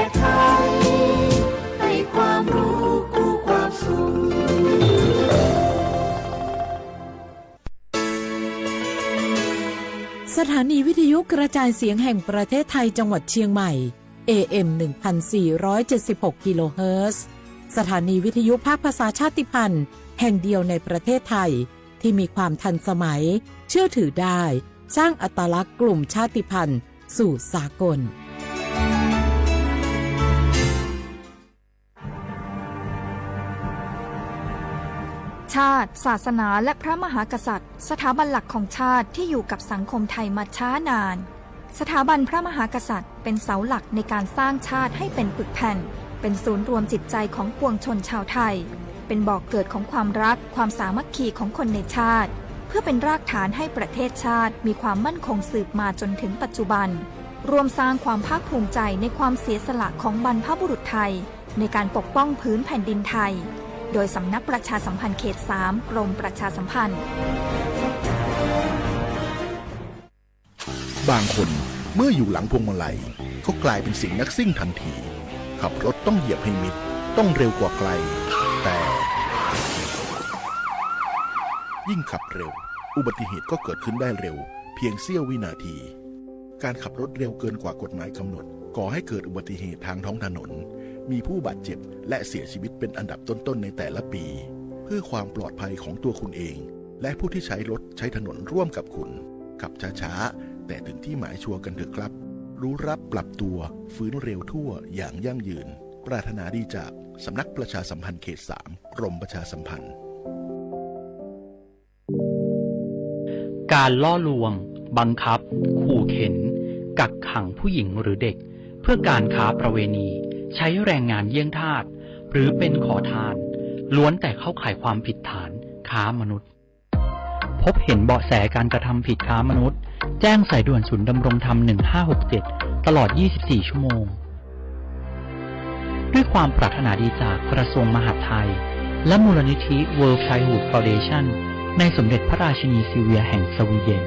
ศไทยให้ความรู้คู่ความสุขสถานีวิทยุกระจายเสียงแห่งประเทศไทยจังหวัดเชียงใหม่ AM 1476 กิโลเฮิรตซ์สถานีวิทยุภาคภาษาชาติพันธุ์แห่งเดียวในประเทศไทยที่มีความทันสมัยเชื่อถือได้สร้างอัตลักษณ์กลุ่มชาติพันธุ์สู่สากลชาติศาสนาและพระมหากษัตริย์สถาบันหลักของชาติที่อยู่กับสังคมไทยมาช้านานสถาบันพระมหากษัตริย์เป็นเสาหลักในการสร้างชาติให้เป็นปึกแผ่นเป็นศูนย์รวมจิตใจของปวงชนชาวไทยเป็นบ่อกเกิดของความรักความสามัคคีของคนในชาติเพื่อเป็นรากฐานให้ประเทศชาติมีความมั่นคงสืบมาจนถึงปัจจุบันรวมสร้างความภาคภูมิใจในความเสียสละของบรรพบุรุษไทยในการปกป้องพื้นแผ่นดินไทยโดยสำนักประชาสัมพันธ์เขต 3 กรมประชาสัมพันธ์บางคนเมื่ออยู่หลังพวงมาลัยเขากลายเป็นสิ่งนักซิ่งทันทีขับรถต้องเหยียบให้มิดต้องเร็วกว่าไกลแต่ยิ่งขับเร็วอุบัติเหตุก็เกิดขึ้นได้เร็วเพียงเสี้ยววินาทีการขับรถเร็วเกินกว่ากฎหมายกำหนดก่อให้เกิดอุบัติเหตุทางท้องถนนมีผู้บาดเจ็บและเสียชีวิตเป็นอันดับต้นๆในแต่ละปีเพื่อความปลอดภัยของตัวคุณเองและผู้ที่ใช้รถใช้ถนนร่วมกับคุณขับช้าๆแต่ถึงที่หมายชัวร์กันเถอะครับรู้รับปรับตัวฟื้นเร็วทั่วอย่างยั่งยืนปรารถนาดีจากสำนักประชาสัมพันธ์เขต 3 กรมประชาสัมพันธ์การล่อลวงบังคับขู่เข็นกักขังผู้หญิงหรือเด็กเพื่อการค้าประเวณีใช้แรงงานเยี่ยงทาสหรือเป็นขอทานล้วนแต่เข้าข่ายความผิดฐานค้ามนุษย์พบเห็นเบาะแสการกระทำผิดค้ามนุษย์แจ้งสายด่วนศูนย์ดำรงธรรม1567ตลอด24ชั่วโมงด้วยความปรารถนาดีจากกระทรวงมหาดไทยและมูลนิธิ World Childhood Foundation ในสมเด็จพระราชินีซิลเวียแห่งสวีเดน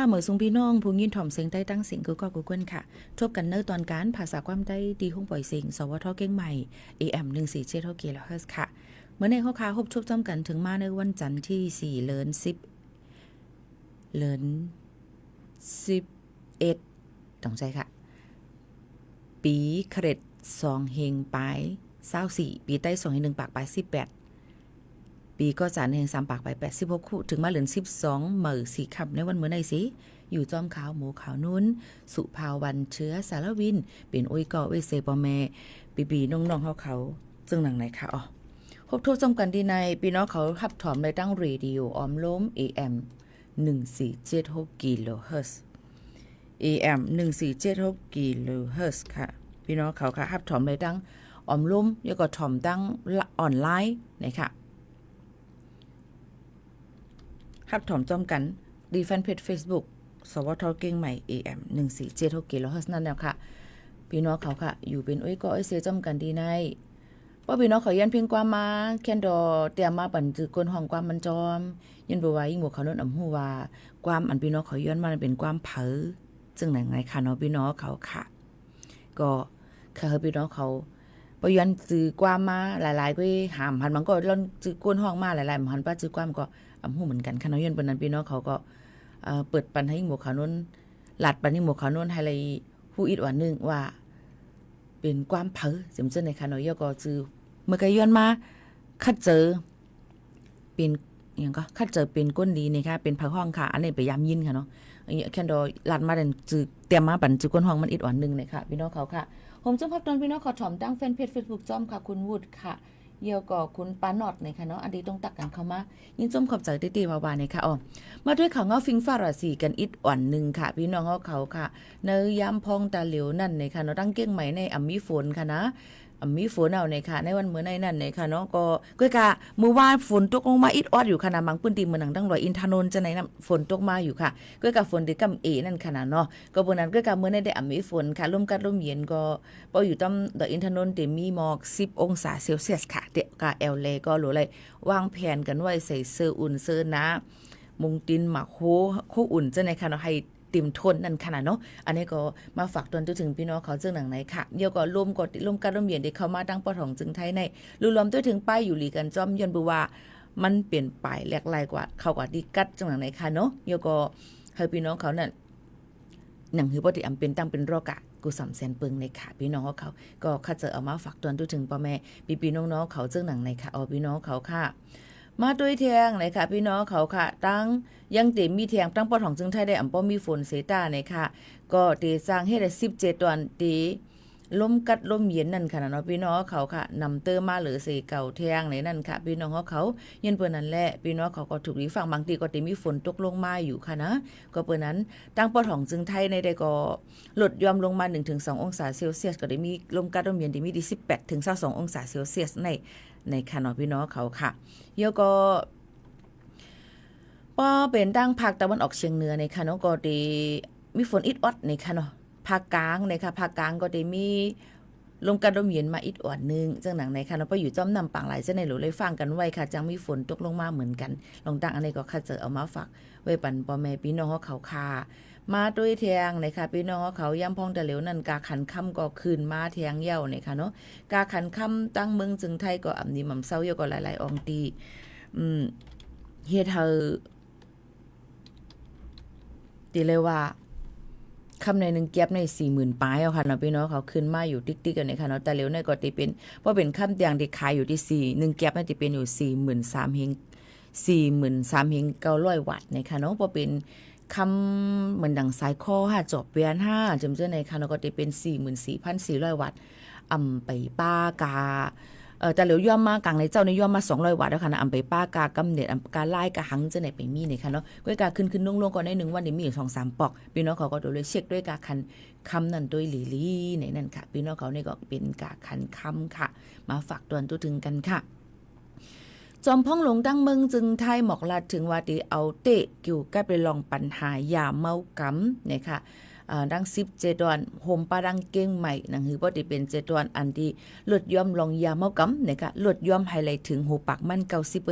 เหมือซุงพี่น้องผู้ยินถ่อมเสียงใต้ตั้งเสียงกูก็กูกวนค่ะทบกันเนอตอนการภาษาความใต้ดีห้องปล่อยเสียงสวทเก่งใหม่ AM 147เท่าเกลเฮิร์สค่ะเมื่อในข้อค้าพบชบจ้อมกันถึงมาในวันจันทร์ที่4เดือน11ต้องใจค่ะปีคเร็ด2เฮงปลาย24ปีใต้2เฮง1ปากปลาย18ปีก็จานเฮง3ปากปลาย86คู่ถึงมาเหลือน12เหมือสีขับในวันเมื่อในสิอยู่จอมขาวหมูขาวนุ่นสุภาวันเชื้อสารวินเป็นอุ้ยก่อเวเซปอแม่ปีน้องๆเขาจึงหนังไหนค่ะอ๋อพบทุกจอมกันดีในปีน้องเขาขับถอมในตั้งเรดิโอออมล้ม AM 1476กิโลเฮิรตซ์ AM 1476กิโลเฮิรตซ์ค่ะพี่น้องเขาค่ะขับถอมในตั้งออมล้มแล้วก็ถอมตั้งออนไลน์นะคะขับถอมจอมกันดีแฟนเพจ Facebook สวทเก่งใหม่ AM 1476กิโลเฮิรตซ์นั่นแหละค่ะพี่น้องเขาค่ะอยู่เป็นอ้อยก็อ้อยเสียจอมกันดีในเพราะพี่น้องเขายันเพียงความมาแคนดอเตรียมมาปั่นจือกลห้องความมันจอมยันบ่ว่ายิ่งบ่เขาโน้นอำฮู้ว่าความอันพี่น้องเขาย้อนมาเป็นความเผอซึ่งไหนไงค่ะเนาะพี่น้องเขาค่ะก็ค่ะพี่น้องเขาบ่ย้อนจือความมาหลายๆก็หามหันมันก็ล่อนจือกลห้องมาหลายๆหันป้าจือความก็อำฮู้เหมือนกันค่ะเนาะย้อนปานนั้นพี่น้องเขาก็เปิดปันให้ยิ่งบ่เขาโน้นหลัดปันยิ่งบ่เขาโน้นให้เลยฮู้อีกว่านึงว่าเป็นความเผอจำเจอในคานอยก็จือเมื่อไกย้อนมาคัดเจอเป็นอย่างก็คัดเจอเป็นก้นดีนะคะเป็นผักห้องค่ะอันนี้ไปย้ำยินค่ะเนาะอันนี้แค่ดอลัดมาเดินจือเตรียมมาปั่นจือก้นห้องมันอีกอ่อนนึงเลยค่ะพี่น้องเขาค่ะผมจุ๊บพักตอนพี่น้องขอถ่อมตั้งแฟนเพจ Facebook จอมค่ะคุณวุฒิค่ะเยี่ยวก็คุณปานอดนะคะเนาะอันนี้ต้องตักกันเข้ามายินจมขอบใจตีๆวาๆนะคะอ๋อมาด้วยข่าวเงาฟิงฟ้าราศีกันอีกอ่อนนึงค่ะพี่น้องเขาค่ะเนยย้ำพองตาเหลียวนั่นนะคะเนาะตั้งเก้งใหม่ในอัมมีฝนค่ะนะมีฝนเอาในค่ะในวันเมื่อในนั่นในค่ะเนาะก็กะมื้อวานฝนตกลงมาอิดออดอยู่ค่ะนะบางพื้นที่เมืองดังรอยอินทนนท์จะไหนนำฝนตกมาอยู่ค่ะก็กะฝนที่กำนั่นค่ะนะเนาะก็บนนั้นก็กะมื้อในได้มีฝนค่ะลมกัดลมเย็นก็พออยู่ต้อมดอยอินทนนท์ที่มีหมอก10องศาเซลเซียสค่ะเดกะแอลเลก็หรืออะไรวางแผนกันไว้ใส่เสื้ออุ่นเสื้อหนามุงตินหมากโคอุ่นจะไหนค่ะเนาะให้ติมทนนั่นขนาดเนาะอันนี้ก็มาฝากตอนถึงพี่น้องเขาเจ้าหนังไหนค่ะเดี๋ยวก็ร่วมกันร่วมเย็นที่เข้ามาตั้งปอถองจึงไทยในรวมตัวถึงป้ายอยู่หลีกันจอมยนต์บัวมันเปลี่ยนไปแหลกลายกว่าเขากว่าดีกัดจังหนังไหนค่ะเนาะเดี๋ยวก็ให้พี่น้องเขานั่นหนังหือปฏิอำเป็นตั้งเป็นรอกะกูสำแสนเปิงในค่ะพี่น้องเขาก็ข้าเจอเอามาฝากตอนถึงพ่อแม่พี่น้องเขาเจ้าหนังไหนค่ะเอาพี่น้องเขาค่ะมาด้วยเทียงเลยค่ะพี่น้องเขาค่ะตั้งยังเต็มมีเทียงตั้งปอของจึงไทยได้อำป้อมีฝนเสตาเนี่ยค่ะก็ตีสร้างให้ได้17วันตีลมกัดลมเย็นนั่นค่ะเนาะพี่น้องเขาค่ะนำเตอมาหรือเสเก่าเทียงในนั่นค่ะพี่น้องเขายันเปิ้นนั้นแหละพี่น้องเขาก็ถูกดีฟังบางทีก็ตีมีฝนตกลงมาอยู่ค่ะนะก็เปิ้นนั้นตั้งปอของจึงไทยในได้ก็ลดยอมลงมา 1-2 องศาเซลเซียสก็ได้มีลมกัดลมเย็นที่มีที่18-22 องศาเซลเซียสในค่ะเนาะพี่น้องเขาค่ะเดี๋ยวก็ป้อเป็นดังภาคตะวันออกเฉียงเหนือในค่ะเนาะก็ได้มีฝนอิดออดในค่ะเนาะภาคกลางในค่ะภาคกลางก็ได้มีลมกระดมเย็นมาอิดอ่อนนึงจังหนังในค่ะเนาะไปอยู่จ้อมนำปางหลายจะในหลูเลยฟังกันไว้ค่ะจังมีฝนตกลงมาเหมือนกันลองตั้งอันนี้ก็ค่ะเจอเอามาฝากไว้ปันพ่อแม่พี่น้องเขาค่ะมาด้วยเทียงในค่ะพี่น้องเขาย่ำพองแต่เหลวนั่นกาขันค่ำก็คืนมาเทียงเย้าในค่ะเนาะกาขันค่ำตั้งเมืองจึงไทยก็อ่ำนี้หม่ำเศร้าเยอะก็หลายๆองตีเฮ็ดเธอตีเลยว่าคำในหนึ่งเก็บใน 40,000 ปลายเอาค่ะเนาะพี่น้องเขาขึ้นมาอยู่ติ๊กๆกันในค่ะเนาะแต่เหลวในก็ติเป็นเพราะเป็นคำอย่างที่ขายอยู่ที่4 1เก็บน่าจะเป็นอยู่ 43,000 เฮง 43,000 เฮง 900 วัตต์ในค่ะเนาะเพราะเป็นคำเหมือนดังสายคอ5จอบเวียน5จำเจ้าในค่ะเนาะก็จะเป็น 44,400 วัตต์อำไปป้ากาแต่เหลียวย่อมมากลางในเจ้าในย่อมมา200 วัตต์แล้วค่ะนะอำไปป้ากากำเนิดอำกาไล่กาหังจะไหนไปมีเนี่ยค่ะเนาะก็กาขึ้นลงก่อนใน1วันนี้มีอยู่ 2-3 ปอกพี่น้องเขาก็โดยเช็คด้วยกาคันคำนั่นด้วยหลีในนั่นค่ะพี่น้องเขาเนี่ยก็เป็นกาคันคำค่ะมาฝากตอนตัวถึงกันค่ะจอมพ่องหลงตั้งเมืองจึงไทยหมอกลาดถึงว่าตีเอาเตะเกี่ยวกับไปลองปัญหายาเมากำเนี่ยค่ะ ดัง10เจดอนโฮมปาดังเก้งใหม่หนังหือบ่ได้เป็นเจดอนอันที่ลดย่อมลองยาเมากำนะคะลดย่อมไฮไลท์ถึงหูปากมัน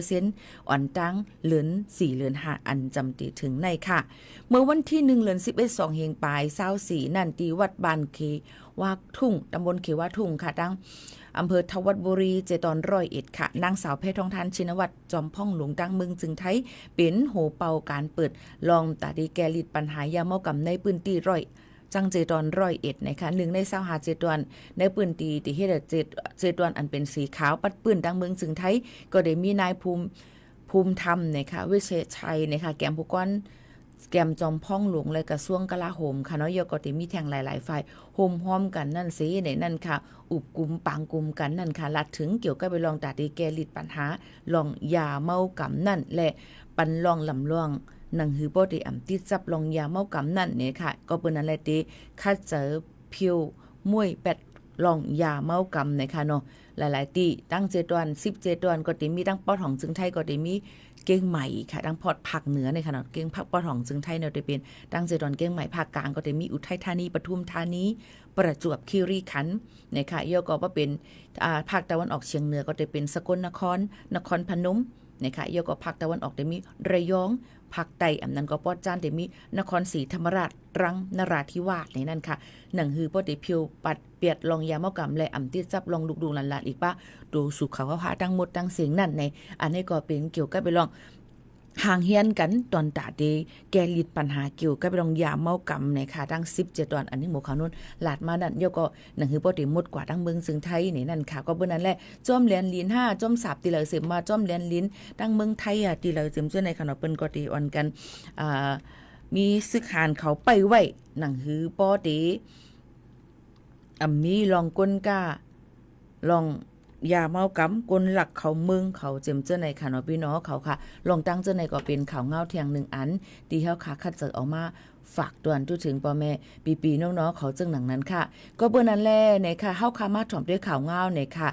90% อ่อนตังเหลือน4เหลือน5อันจำติถึงในค่ะเมื่อวันที่1เดือน11 2เฮงปลาย24นั่นที่วัดบ้านเควากทุ่งตำบลเควาทุ่งค่ะดังอำเภอทวัดบุรีเจตอน101ค่ะนางสาวเพชรทองทานชินวัตรจอมพ่องหลวงดังเมืองจึงไทยเป็นโหเป่าการเปิดลองตาดีแกลิดปัญหายาเมากำในพื้นที่จังเจตอน101นะคะ1ใน25เจตอนในพื้นที่ที่เฮ็ดเจตอนอันเป็นสีขาวปัดปื้นดังเมืองจึงไทยก็ได้มีนายภูมิธรรมนะคะวิเศษชัยนะคะแกมผู้ก้อนแกมจอมพ่องหลวงและกระทรวงกลาโหมค่ะเนาะยก็ได้มีแทงหลายๆฝ่ายโฮมห้อมกันนั่นสิในนั่นค่ะอุบกุมปางกุมกันนั่นค่ะลัดถึงเกี่ยวกับไปลองตาดีแกลิดปัญหาลองยาเมากำนั่นและปันลองลำลองหนังหือบ่ได้อำติดจับลองยาเมากำนั่นเนี่ยค่ะก็เปิ้นนั่นแหละติคัดเจอเพียวมวยแปดลองยาเมากำนะคะเนาะหลายๆตีตั้งเจตวัน10เจตวันก็ได้มีตั้งปอดของจึงไทยก็ได้มีเก้งใหม่ค่ะดังพอดภาคเหนือในขณะเก้งภาคปอดของจึงไทยเนี่ยได้เป็นดังเจดอนเก้งใหม่ภาคกลางก็ได้มีอุทัยธานีปทุมธานีประจวบคีรีขันธ์นะคะย่อก็ว่าเป็นภาคตะวันออกเฉียงเหนือก็ได้เป็นสกลนครนครพนมนะคะย่อก็ภาคตะวันออกได้มีระยองภาคใต้อันนั้นก็ปอดจ้านได้มีนครศรีธรรมราชตรังนราธิวาสในนั้นค่ะหนังฮือปอดได้เพียวปัดเปียดลองยาเมากำและอำติดจับลองลูกดูหลานๆอีกปะดูสุขภาพทั้งหมดทั้งเสียงนั่นในอันนี้ก็เป็นเกี่ยวกับไปลองห่างเฮียนกันตอนตาเดแกลิดปัญหาเกี่ยวกับไปลองยาเมากำในค่ะดัง17ตอนอันนี้หมู่เขานู้นหลาดมานั่นเดี๋ยวก็หนังฮือปอดได้หมดกว่าทั้งเมืองซึ่งไทยนี่นั่นค่ะก็เบิ่นนั่นแหละจ้อมแลนลิ้น5จ้อมสับติเลยเสมาจ้อมแลนลิ้นทั้งเมืองไทยติเลยเสมเจ้าในขณะเปิ้นก็ได้อ่อนกันมีซึกหานเขาไปไว้หนังฮือปอดมีลองก้นก้าลองยาเมากำกลหลักเขาเมืองเขาเจมเจ้าในค่ะเนาะพี่น้องเขาค่ะลองตั้งเจ้าในก็เป็นข่าวเงาเทียง1อันที่เฮาค่ะคัดเจอออกมาฝากตวนทุถึงพ่อแม่ปีๆน้องๆเขาจึงหนังนั้นค่ะก็เบิ่นนั้นแลเนี่ยค่ะเฮาค่ะมาถ่อมด้วยข่าวเงาเนี่ยค่ะ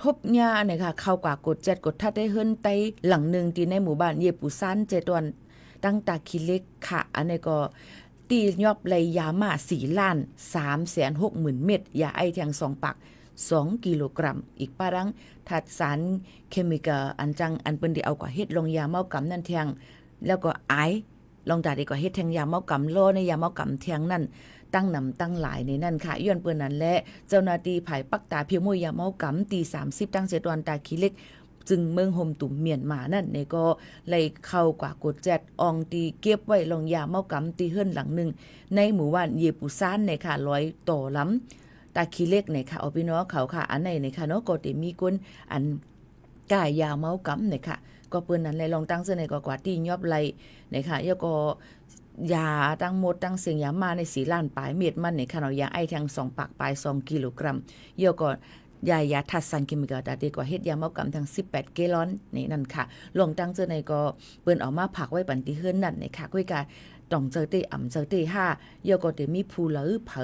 ทบยาเนี่ยค่ะเข้ากว่ากด7กดทัดได้เฮิรนไตหลังนึงที่ในหมู่บ้านเยปูซันเจตวนตั้งตาคิเล็กค่ะอันนี้ก็ตียอบเลยยามา4,360,000 เม็ดยาไอแทง2ปัก2กิโลกรัมอีกป้าดังถัดสารเคมีกาอันจังอันเปิ้นได้เอากว่าเฮ็ดลงยาเมากำนั่นแทงแล้วก็ไอลองตาดีกว่าเฮ็ดแทงยาเมากำโลในยาเมากำแทงนั่นตั้งนำตั้งหลายในนั่นค่ะย้อนเปิ้นนั้นและเจ้าหน้าที่ไผปักตาเพียวมวยยาเมากำตี30ตั้ง7วันตาขี้เล็กจึงเมืองโฮมตุ่มเมียนมานั่นในก็เลยเข้ากว่ากด7อองตีเก็บไว้ลงยาเมากำตีเฮิรนหลังนึงในหมู่บ้านเยปูซานในค่ะ100ต่อล้ำตาขี้เล็กในค่ะเอาพี่น้องเขาค่ะอันไหนในค่ะเนาะก็ได้มีคนอันกายยาเมากำในค่ะก็เปิ้นนั้นเลยลองตั้งเสื้อในก็กว่าตียอบไหลในค่ะยก็ยาตั้งหมดตั้งเสียงยามาใน4ล้านปลายเม็ดมันในค่ะเนาะยาไอแทง2ปักปลาย2กิโลกรัมยก็ยาทัดสันกิมิกาดาดีกว่าเฮ็ดยาเมากำทั้ง18 เกลอนนี่นั่นค่ะลงตั้งเจอในก็เปิ้นออกมาผักไว้ปันติเฮือนนั่นในค่ะคุยกันต้องเจอเตอ่ำเจอเต5ยก็ได้มีผู้เหลือเผอ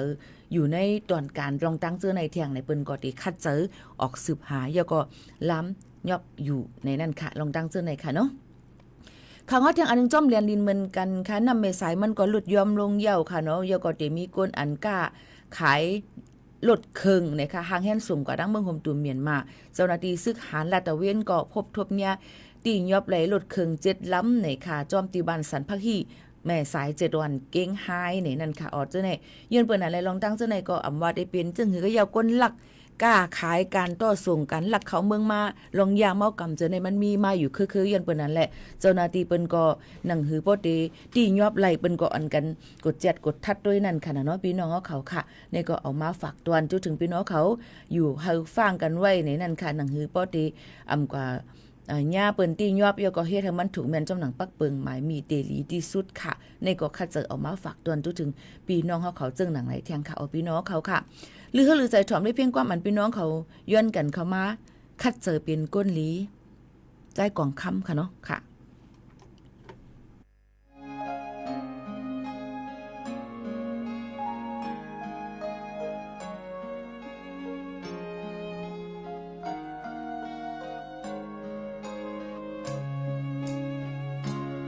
อยู่ในตอนการลองตั้งเจอในเที่ยงในเปิ้นก็ได้คัดเจอออกสืบหายก็ล้ำยอบอยู่ในนั่นค่ะลองตั้งเจอในค่ะเนาะข่าวฮอดทางอันนึงจ้อมเรียนลินเหมือนกันค่ะนำเมษายมันก็หลุดยอมลงเหี่ยวค่ะเนาะยก็ได้มีคนอันก้าขายลดครึ่งนะคะห่างแห่นสูงกว่าดังเมืองโฮมตุ่มเมียนมาเจ้าหน้าที่ซึกหารลาดตระเวนก็พบทบเนี่ยตียอบไหลลดครึ่ง7ล้ำในค่ะจอมตีบ้านสันพักฮีแม่สาย7วันเก้งไฮในนั่นค่ะออดเจ้าไหนยืนเปิ้นอะไรลองตั้งเจ้าไหนก็อำว่าได้เป็นจึงหือก็ยาวก้นหลักกล้าขายการต่อส่งกันหลักเขาเมืองมาลองยาเมากำเจอในมันมีมาอยู่คือยันเปิ้นนั่นแหละเจ้าหน้าที่เปิ้นก็หนังหือบ่ได้ตียอบไหลเปิ้นก็อันกันกด7กดทัดด้วยนั่นค่ะเนาะพี่น้องเขาค่ะนี่ก็เอามาฝากตวนจนถึงพี่น้องเขาอยู่เฮาฟังกันไว้ในนั่นค่ะหนังหือบ่ได้กว่าย่าเปิ้นตียอบก็เฮ็ดให้มันถูกแม่นจำหนังปักเปิงหมายมีเตลีที่สุดค่ะนี่ก็คัดเจอเอามาฝากตวนจนถึงพี่น้องเขาจึงหนังไหลแทงค่ะเอาพี่น้องเขาค่ะหรือใจถ่อมได้เพียงความอันพี่น้องเขาย้อนกันเข้ามาคัดเจอเป็นก้นลีใจกองคำค่ะเนาะค่ะ เ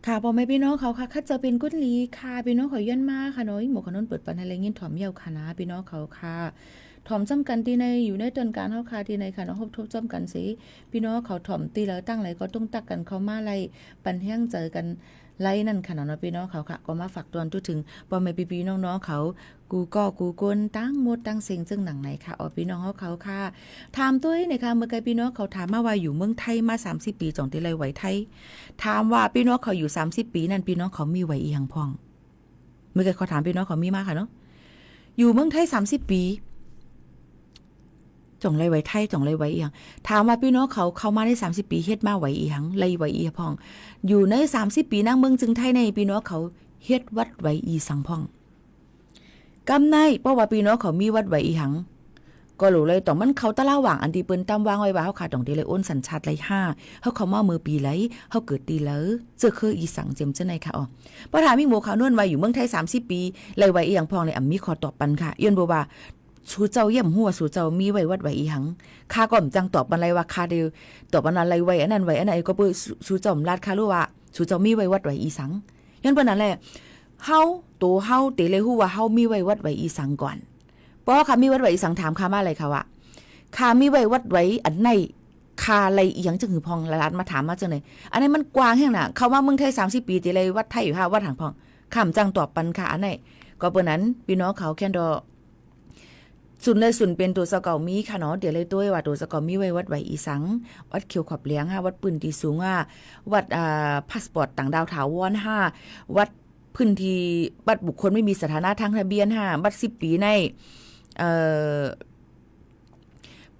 ค่ะพ่อแม่พี่น้องเขาค่ะคัดจะเป็นกุนลีค่ะพี่น้องเขาย้อนมาค่ะเนาะหมวกขนนเปิดปันอะไรเงี้ยถ่อมเยี่ยวค่ะนะพี่น้องเขาค่ะถ่อมจ้ำกันที่ในอยู่ในต้นการเฮาค่ะที่ในค่ะเนาะทบจ้ำกันสิพี่น้องเขาถ่อมตีแล้วตั้งไหลก็ต้องตักกันเขามาไล่ปันแห้งเจอกันไล่นั่นค่ะเนาะพี่น้องเขาค่ะก็มาฝากตอนทุกถึงพ่อแม่พี่ๆน้องๆเขากูกนตั้งหมดตั้งเสียงซึ่งหนังไหนค่ะอ๋อพี่น้องเขาค่ะถามตัวนี่ค่ะเมื่อไกลพี่น้องเขาถามมาว่าอยู่เมืองไทยมา30ปีจ่องที่ไรไหวไทยถามว่าพี่น้องเขาอยู่30ปีนั่นพี่น้องเขามีไหวอีหยังพ่องเมื่อไกลเขาถามพี่น้องเขามีมาค่ะเนาะอยู่เมืองไทย30ปีจ่องไรไหวไทยจ่องไรไหวอีหยังถามว่าพี่น้องเขามาได้30ปีเฮ็ดมาไหวอีหยังไรไหวอีพ่องอยู่ใน30ปีนั่งเมืองจึงไทยในพี่น้องเขาเฮ็ดวัดไหวอีสังพ่องกำในเพราะว่าพี่น้องเขามีวัดไหวอีหังก็รู้เลยต้องมันเขาตะล่าหว่างอันที่เปิ้นตำวางไว้ว่าเฮาขาดต้องได้เลยอ้นสัญชาติไร5เฮาเขามามือปีไหลเฮาเกิดตีแล้วเจอคืออีสังเจมจังได๋ค่ะอ๋อบ่ถามมีหมู่ขาวนวลไว้อยู่เมืองไทย30ปีไลไหวอีหยังพองเลยมีขอตอบปันค่ะย้อนบ่ว่าสู่เจ้าเยี่ยมหัวสู่เจ้ามีไว้วัดไหวอีหังข้าก็จังตอบบันไรว่าข้าเดียวตอบบันอะไรไว้อันนั้นไว้อันไหนก็เปิ้สู่เจ้าลาดค่ะรู้ว่าสู่เจ้ามีไว้วัดไหวอีสังย้อนเปิ้นนั่นแหละเฮาตัวเฮาเตเลยฮู้ว่าเฮามีไว้วัดไว้อีสังก่อนเพราะค่ะมีวัดไว้อีสังถามข้ามาอะไรค่ะว่าข้ามีไว้วัดไว้อันไหนข้าอะไรอีหยังจังหือพองละลาดมาถามมาจังได๋อันนี้มันกว้างแฮงน่ะเขาว่าเมืองไทย30ปีเตเลยวัดไทยอยู่ค่ะวัดหางพองข้ามจังตอบปันค่ะอันไหนก็เปิ้นนั้นพี่น้องเขาแค่ดอสุนเลยสุนเป็นตัวสะเก่ามีค่ะเนาะเดี๋ยวเลยตัวว่าตัวสะเก่ามีไว้วัดไว้อีสังวัดเขียวขอบเลี้ยงวัดปืนที่สูงวัดพาสปอร์ตต่างดาวถาวรวัดพื้นที่บัตรบุคคลไม่มีสถานะทางทะเบียนบัตร10ปีใน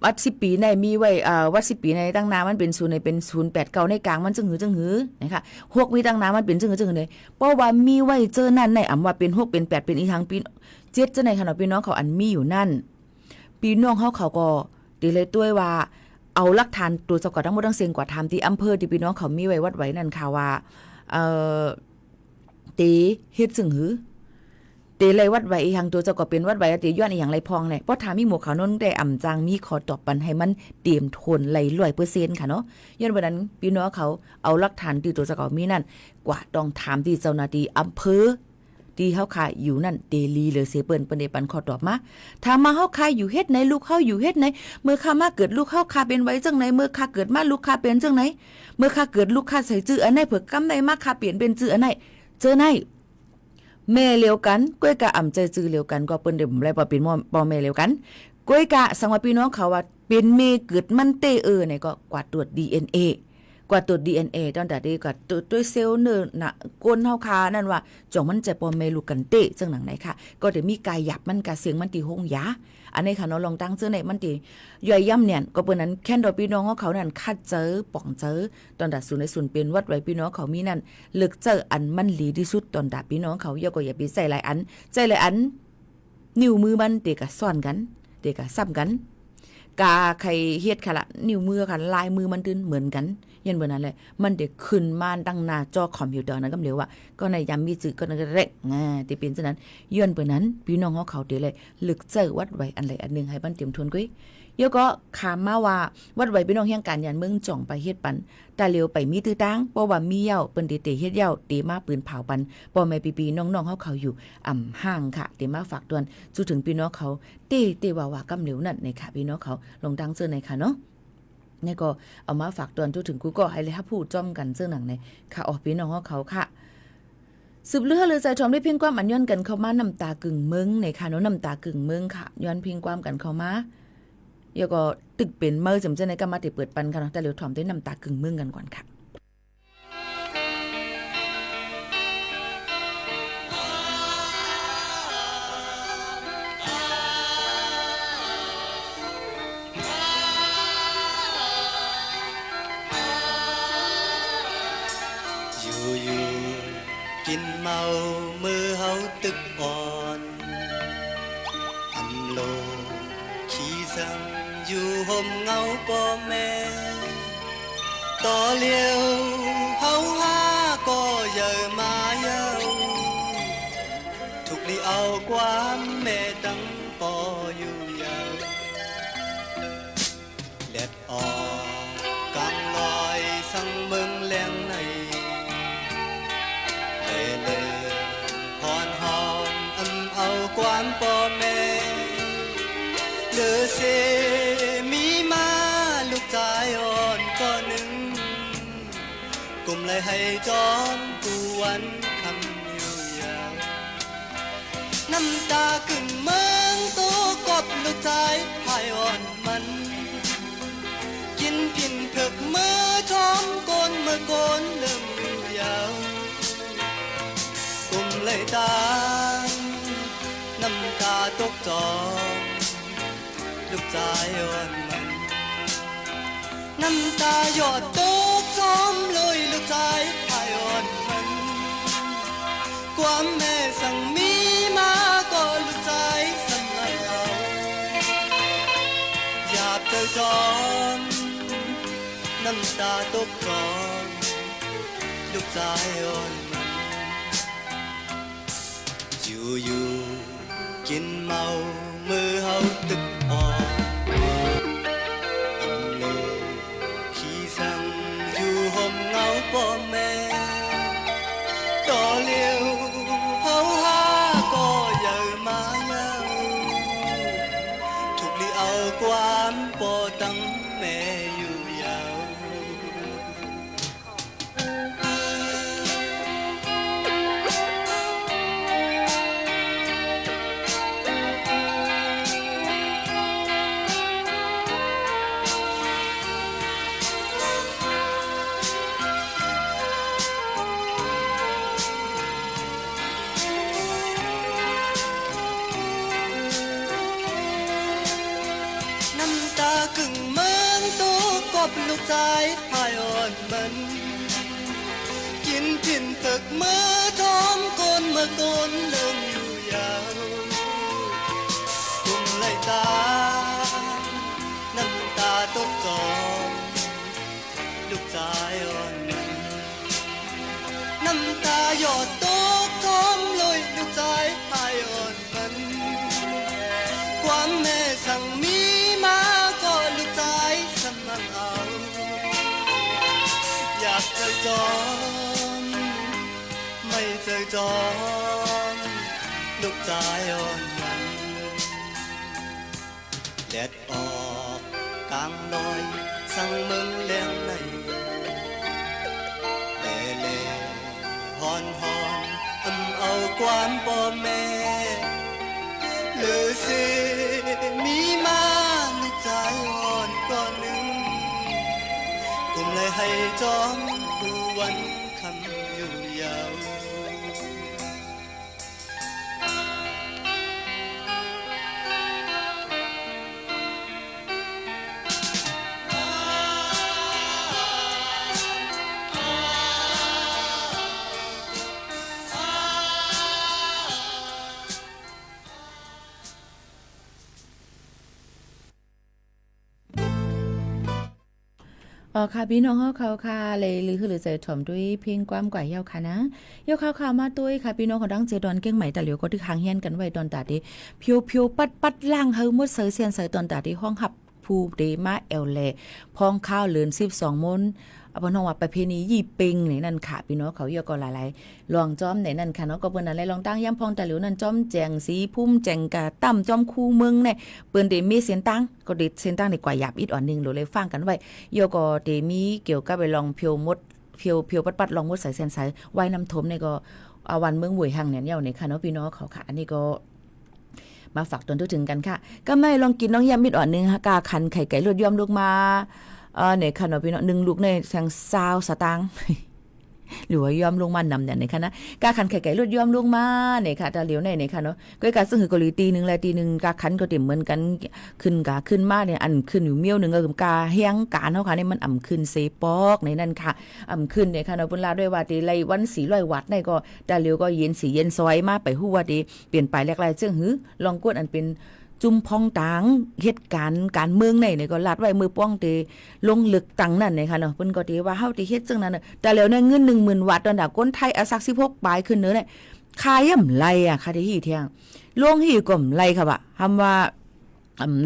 วัด10ปีในมีไว้วัด10ปีในตั้งน้ำมันเป็น0ในเป็น089ในกลางมันจังหือนะคะ6มีตั้งน้ำมันเป็นจังหือเลยเพราะว่ามีไว้เจอนั่นในอำว่าเป็น6เป็น8เป็นอีทางปี7จังได๋ค่ะเนาะพี่น้องเขาอันมีอยู่นั่นพี่น้องเขาก็ดีเลยด้วยว่าเอาหลักฐานตัวสะกดทั้งหมดทั้งเสียงกว่าทำที่อำเภอที่พี่น้องเขามีไว้วัดไว้นั่นค่ะว่าตีเฮ็ดจึงหือเตเลยวัดไว้อีหยังตัวเจ้าก็เป็นวัดไว้ตีย้อนอีหยังไรพองเลยเพราะถามมีหมู่ขาวนนได้อ่ำจางมีขอตอบปันให้มันเตรียมทนไหล100%ค่ะเนาะย้อนวันนั้นพี่น้องเขาเอาหลักฐานที่ตัวเจ้าก็มีนั่นกว่าต้องถามที่เจ้าหน้าที่อำเภอที่เฮาขายอยู่นั่นเตลีเลยเสเปิ้นได้ปันขอตอบมาถามมาเฮาขายอยู่เฮ็ดไหนลูกเฮาอยู่เฮ็ดไหนเมื่อข้ามาเกิดลูกเฮาคาเป็นไว้จังไหนเมื่อข้าเกิดมาลูกข้าเป็นจังไหนเมื่อข้าเกิดลูกข้าใส่ชื่ออันไหนเผื่อกำไดมาข้าเปลี่ยนเป็นชื่ออันไหนเจอไหนแม่เลียวกันก้อยกะอ่ำใจจื้อเลียวกันก็เปิ้นได้บ่ได้บ่เป็นบ่แม่เลียวกันก้อยกะสังว่าพี่น้องเขาว่าเป็นแม่เกิดมันเตเนี่ยก็กว่าตรวจ DNA กว่าตรวจ DNA ตอนแต่นี้ก็ด้วยเซลล์เนื้อน่ะก้นเฮาคานั่นว่าจ่องมันจะบ่แม่ลูกกันเตจังหนังไหนค่ะก็ได้มีกายหยับมันกะเสียงมันติหงยาอันนี้ค่ะเนาะลองตั้งชื่อในมันติย่อยย่ำเนี่ยก็เปิ้นนั้นแค่นดอกพี่น้องเขานั่นคัดเจอป่องเจอตอนดัดศูนย์ในศูนย์เป็นวัดไว้พี่น้องเขามีนั่นเลือกเจออันมันหลีที่สุดตอนดัดพี่น้องเขาอย่าก็อย่าไปใส่หลายอันใจหลายอันนิ้วมือมันเด็กก็ซ่อนกันเด็กก็ซ้ำกันกาใครเฮ็ดค่ะละนิ้วมือค่ะลายมือมันตื่นเหมือนกันยันเบอร์นั้นเลยมันเด็กขึ้นมาตั้งหน้าจอคอมพิวเตอร์นั้นก็เร็วว่าก็ในยามมีจื่อก็นั่นก็เร็กที่เป็นฉะนั้นย้อนเบอร์นั้นพี่น้องเขาเดี๋ยวเลยลึกเจอวัดไว้อันใดอันนึงให้มันเตรียมทวนกุ้ยเดี๋ยวก็ถามมาว่าวัดไว้พี่น้องเฮียงการยันเมืองจ่องไปเฮ็ดปันตาเร็วไปมีตื้อตั้งเพราะว่ามีเหย้าเปิ้นเตเฮ็ดเหย้าเตมาปืนเผาปันพ่อแม่ปีๆน้องๆเขาอยู่ห่างค่ะเตมาฝากตวนจู่ถึงพี่น้องเขาเตว่ากำเหลวนั่นในค่ะพี่น้องเขาลงดังเจอในค่ะเนาะนี่ก็เอามาฝากตอนจู่ถึงกูก็ให้เลยฮับพูดจ้อมกันเจอหนังในค่ะออกพี่น้องเขาค่ะสืบเลือเลยใจชมได้เพียงความอันย้อนกันเข้ามาน้ำตากึ่งมึงในค่ะเนาะน้ำตากึ่งมึงค่ะย้อนเพียงความกันเข้ามาเดี๋ยวก็ตึกเป็นเมื่อจำเจในก็มาติเปิดปันกันเนาะแต่เร็วถอมได้น้ำตากึ่งมึงกันก่อนค่ะกินเมามือเฮาตึกอ่อนอันโลขี้สังอยู่ห่มเงาป่อแม่ต่อเลี้ยวเฮาหาก็เยอะมาเยอะทุกนี้เอาความแม่ตั้งปออยู่ยาวแดดออกกลางลอยสั่งเมืองแรงใน ายอ่อนก็หนึ่งกลุ่มเลยให้จอมกูวันคำอยู่ยาวน้ำตาขึ้นเมืองตัวกบลูกชายพายอ่อนมันกินพินเผือกมือช้อมโกนมือโกนเริ่มอยู่ยาวกลุ่มเลยตาน้ำตาตกจอมลูกชายอ่อนมันน้ำตาหยดตกช้อมเลยลูกชายพายอ่อนมันความแม่สั่งมีมาก็ลูกชายสั่งเอาอยากเจอจอมน้ำตาตกจอมลูกชายอ่อนมันอยู่กินเมามือเฮาตึกอ่อนอันโลขี้สั่งอยู่ห่มเงาพ่อแม่ต่อเลี้ยวเฮาหาก็อย่ามาเย้าถูกลีเอาความปอตั้งแม่อยู่ยาวน้ำตากึ่งเมืองตัวกบลูกชายพายอ่อนมันกินพินตึกมือท้อมโกนมือโกนเริ่มอยู่ยาวกุมไหลตาน้ำตาตกจอมลูกชายอ่อนมันน้ำตาหยดตกท้อมลอยลูกชายพายอ่อนมันความแม่สั่งมีมาก็ลูกชายสมังเอาอยากเจอจอมไม่เจอจอมลูกชายอ่อนมันแดดออกกลางลอยสั่งมึงแรงในแล่แล่ฮอนฮอนเอาความพ่อแม่หรือสิมีมาลูกชายอ่อนก็หนึ่งกุมเลยให้จอมกูวันคำอยู่ยาว ค่ะพี่น้องเขาค่ะเลยหรือใจถ่อมด้วยเพลงความกว่าเย้าค่ะนะเย้าข่าวมาด้วยค่ะพี่น้องของดังเจดอนเก้งใหม่แต่เหลียวก็ที่ค้างเฮียนกันไว้ตอนตาดีเพียวปัดล่างเฮาหมดเสยเสียนเสยตอนตาดีห้องหับผู้เดมาแอลแลพองข้าวเหลือน12มนเอาบ่น้องว่าประเพณียี่ปิงนี่นั่นค่ะพี่น้องเขาเยอะก็หลายๆลองจ้อมไหนนั่นค่ะเนาะก็เปิ้นอะไรลองตั้งย่ำพองแต่เหลียวนั่นจ้อมแจงสีพุ่มแจงกะตั้มจ้อมคู่เมืองเนี่ยเปิ้นได้มีเสียนตั้งก็ได้เสียนตั้งนี่กว่าหยาบอีกอ่อนนึงโดเลยฟังกันไว้เยอะก็ได้มีเกี่ยวกับไปลองเพียวมดเพียวปัดลองมดใส่เส้นสายไว้น้ำถมเนี่ยก็เอาวันเมืองหวยหังเนี่ยเนาะนี่ค่ะเนาะพี่น้องเขาค่ะอันนี้ก็มาฝากตนถึงกันค่ะก็ไม่ลองกินน้องยำมิดอ่อนนึงกาคันไข่ไก่ลวดย่อมลูกมาเนี่ยค่ะเนาะพี่น้อง1ลูกในแซง20 สตางค์ หรือว่ายอมลงมานำเนี่ยนะคะนะกาคันไข่ไก่ลวดยอมลงมาเนี่ยค่ะตาเหลียวเนี่ยค่ะเนาะก็การซึ่งคือกะหรี่ตีนึงแลตีนึงกาคันก็ติ่มเหมือนกันขึ้นมาเนี่ยอันขึ้นอยู่เมี้ยวนึงก็คือกาเฮียงกาเฮาค่ะเนี่ยมันอ่ำขึ้นเซปอกในนั่นค่ะอ่ำขึ้นเนี่ยค่ะเนาะเพิ่นลาด้วยว่าตีไลวัน400วัตต์เนี่ยก็ตาเหลียวก็เย็นสีเย็นซอยมาไปฮู้ว่าดีเปลี่ยนไปแลกๆจึงหือลองกวดอันเป็นจุ่มพองตางเหตุการเมืองในเนี่ยก็ลาดไว้มือป้องเตลงลึกตังนั่นเนี่ยค่ะเนาะเพิ่นก็ตีว่าเฮาติเฮ็ดจังนั้นน่ะแต่แล้วเนี่ยเงิน 10,000 วัตต์ตอนน่ะคนไทยอาศัก16ปลายขึ้นเนื้อเนี่ยขายย่ำไรอ่ะค่ะที่หีเที่ยงลงหีก็ไรค่ะบ่คำว่า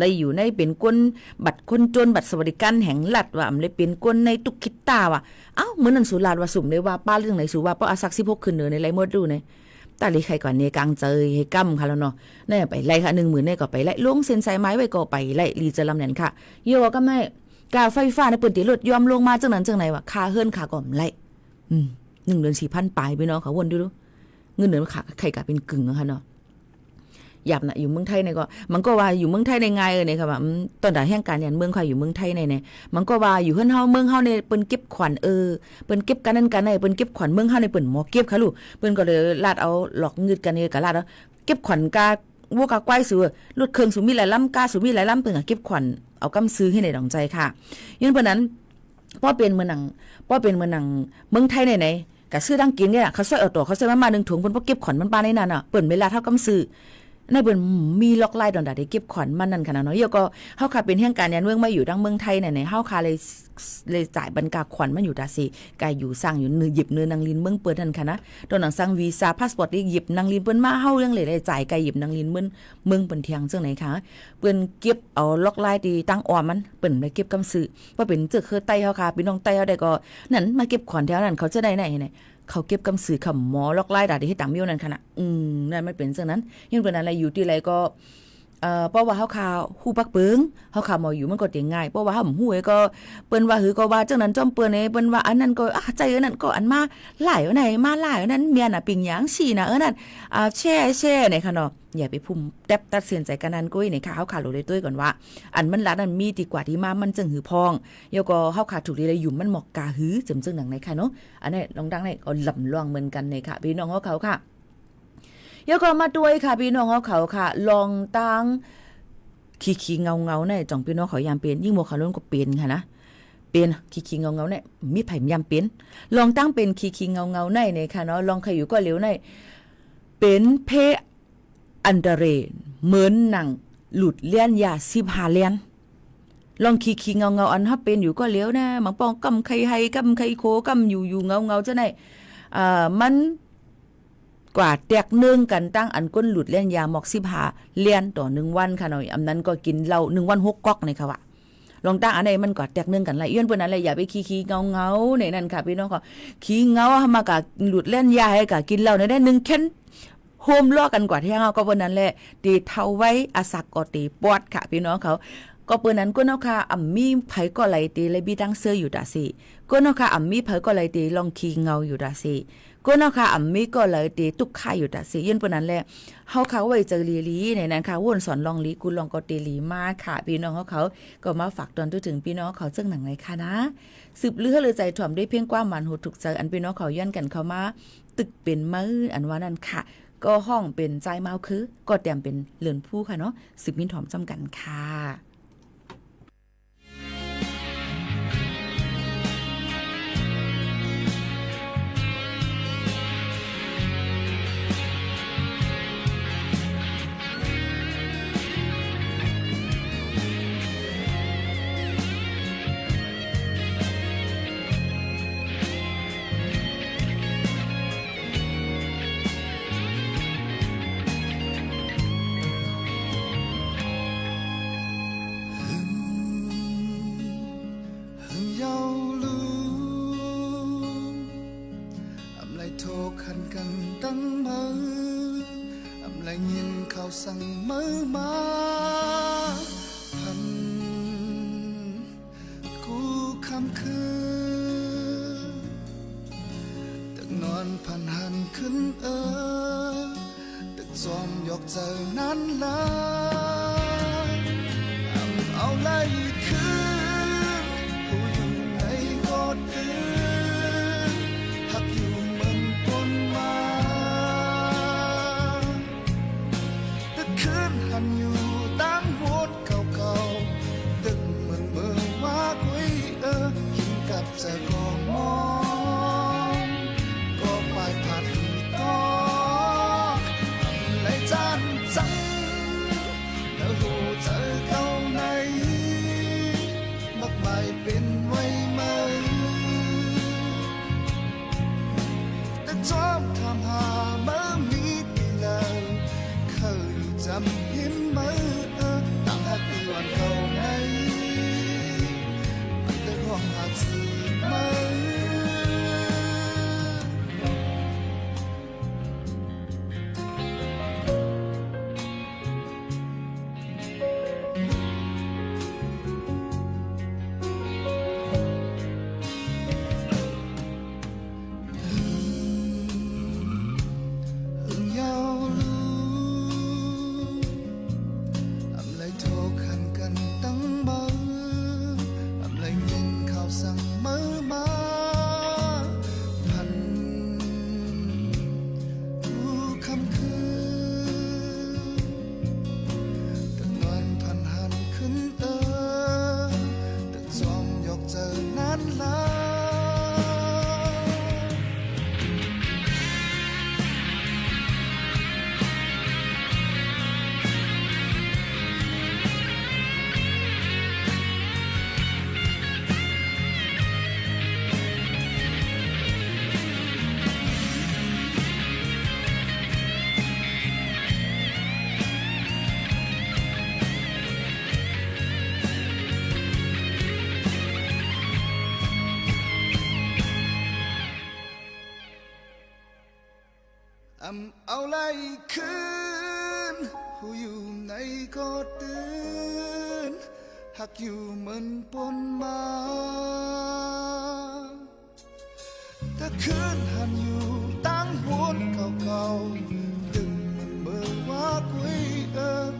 ได้อยู่ในเป็นก้นบัตรคนจนบัตรสวัสดิการแห่งรัฐว่าเลยเป็นก้นในตุกคิดตาว่าเอ้ามื้อนั้นสุราษฎร์ว่าสุ่มได้ว่าป้าเรื่องไหนสุว่าเพราะอาศัก16ขึ้นเนื้อในไรหมดดูเนี่ยตาลีใครก่อนเนี่ยกลางเจยให้กำค่ะแล้วเนาะเนี่ยไปไล่ค่ะ 10,000เนี่ยก็ไปไล่ลงเส้นสายไม้ไว้ก็ไปไล่ลีจะลำเนี่ยค่ะเยอะก็ไม่ กาไฟฟ้าในเปิ้นติลดยอมลงมาจังนั้นจังไหนวะค่าเฮือนค่าก่อมไล่1 เดือน 4,000 ปลายพี่น้องเขาวนดูเงินเดือนค่าไข่กะเป็นกึ่งนะคะเนาะหยับน่ะอยู่เมืองไทยในก็มันก็ว่าอยู่เมืองไทยในไงเนี่ยค่ะว่าตอนดาแห่งการยันเมืองค่ะอยู่เมืองไทยในเนี่ยมันก็ว่าอยู่เฮือนเฮาเมืองเฮาในเปิ้นเก็บขวัญเปิ้นเก็บกันนั่นกันได้เปิ้นเก็บขวัญเมืองเฮาในเปิ้นหมอเก็บค่ะลูกเปิ้นก็เลยลาดเอาหลอกเงินกันนี่ก็ลาดเอาเก็บขวัญกาวัวกาควายซื้อลดเครื่องสูมีหลายลำกาสูมีหลายลำเปิ้นก็เก็บขวัญเอากำซื้อให้ในดองใจค่ะย้อนเปิ้นนั้นป้อเป็นเมืองหนังเมืองไทยไหนๆก็ซื้อดังกินเนี่ยเขาซอยเอาตัวเขาซอยมา1 ถุงเปิ้นบ่เก็บขวัญมันปานในนั้นน่ะเปิ้นเวลาเท่ากำซื้อในเปิ้นมีล็อกไล่ดอนดาได้เก็บขวัญมันนั่นขนาดเนาะเยอะก็เฮาค่ะเป็นแห่งการยันเมืองมาอยู่ดังเมืองไทยไหนๆเฮาค่ะเลยจ่ายบรรกาขวัญมันอยู่ดาสิกายอยู่สร้างอยู่หยิบเนื้อนางลินเมืองเปิ้นนั่นค่ะนะตอนหนังสร้างวีซ่าพาสปอร์ตนี่หยิบนางลินเปิ้นมาเฮาเรื่องเลยได้จ่ายกายหยิบนางลินเมืองเปิ้นเที่ยงจังไหนคะเปิ้นเก็บเอาล็อกไล่ที่ตั้งออมมันเปิ้นไปเก็บกำซื้อว่าเป็นเจอคือไต้เฮาค่ะพี่น้องไต้เฮาได้ก็นั่นมาเก็บขวัญแถวนั้นเขาจะได้ไหนเขาเก็บกำสือคำหมอล็อกไล่ดาที่ให้ตามเมียวนั่นค่ะนะนั่นไม่เป็นจังนั้นยังเป็นอะไรอยู่ที่ไรก็เพราะว่าเฮาข่าวฮู้ปักเปิงเฮาข่าวหมออยู่มันก็เตียงง่ายเพราะว่าเฮาฮู้ก็เปิ้นว่าหือก็ว่าจังนั้นจอมเปิ้นเปิ้นว่าอันนั้นก็ใจอันนั้นก็อันมาหลายอันไหนมาหลายอันนั้นเมียน่ะปิงหยังฉี่น่ะนั่นแช่เนี่ยค่ะเนาะอย่าไปพุ่มแตบตัดเสียนใจกันนั้นกุ้ยเนี่ยค่ะเฮาขาดรู้เลยด้วยก่อนว่าอันมันลัดอันมีดีกว่าที่มามันจึงหือพองเดี๋ยวก็เฮาขาดถูกเลยอยู่มันหมอกกาหือจึงหนังในค่ะเนาะอันนี้ลองดังในก็ลำลองเหมือนกันเนี่ยค่ะพี่น้องเขาค่ะเดี๋ยวก็มาด้วยค่ะพี่น้องเขาค่ะลองตั้งขี้เงาในจ่องพี่น้องเขายามเป็นยิ่งมัวเขาล้นก็เป็นค่ะนะเป็นขี้เงาเนี่ยมีไผ่ยามเป็นลองตั้งเป็นขี้เงาในเนี่ยค่ะเนาะลองใครอยู่ก็เหลียวในเป็นเพอันเดเรเหมือนหนังหลุดเลี้ยนยา15 เลี้ยนลองขี้เงาอันถ้าเป็นอยู่ก็เหลียวนะมังปองกำไข่ไฮกำไข่โคกำอยู่เงาจะไหนมันกว่าแตกเนื่องกันตั้งอันก้นหลุดเลี้ยนยาหมอก15 เลี้ยนต่อ1 วันค่ะเนาะอันนั้นก็กินเหล้า1 วัน 6 ก๊อกนี่ค่ะว่ะลองตั้งอันไหนมันก็แตกเนื่องกันหลายย้อนเปิ้นอะไรอย่าไปขี้เงาในนั้นค่ะพี่น้องก็ขี้เงามากะหลุดเลี้ยนยาให้กะกินเหล้าได้1 เข็นโฮมล้อกันกว่าที่เฮาก็วันนั้นแหละตีเท่าไว้อาศักก็ตีปอดค่ะพี่น้องเขาก็เปิ้นนั้นก็เนาะค่ะมีไผก็ไหลตีเลยบีดังเสื้ออยู่ดาสิก็เนาะค่ะมีไผก็ไหลตีลองขี้เงาอยู่ดาสิก็เนาะค่ะมีก็ไหลตีตุกค่าอยู่ดาสิยืนเปิ้นนั้นแหละเฮาเขาไว้เจอลีในนั้นค่ะวนสอนลองลีกูลองก็ตีลีมาค่ะพี่น้องเขาก็มาฝากตอนถึงพี่น้องเขาจังหนังไหนค่ะนะสืบเลือเลยใจถ่อมด้วยเพียงความหมันหูถูกใจอันพี่น้องเขาย้อนกันเข้ามาตึกเป็นมื้ออันว่านั้นค่ะก็ห้องเป็นใจเมาคือก็เตรียมเป็นเลือนผู้ค่ะเนาะ10 มินถอมจำกันค่ะสั่งมือมาพันกูคำคือตึกนอนพันหันขึ้นตึกจอมยกเจอนั้นละเอาไล่คืนกูอยู่ในกอดคืนหักอยู่เหมือนปนมาคืนหันอยู่ตั้งโหดเก่าๆตึกเหมือนเบอร์ว่ากุยหินกับใจก็มองก็ปลายผัดต่อไหลจานจังแล้วหูเจอเก่าในมักใบเป็นไว้ไหมแต่ชอบทำหาเมื่อมีปีแล้วจำหิมมือตั้งหักที่วันเขาไงมันได้ห้องหาสื่อมือ กันแล้วเอาไล่คืนหูอยู่ในก็ตื่นหักอยู่เหมือนปนมาแต่คืนหันอยู่ตั้งหัวเก่าๆดึงมันเบิกว่ากุย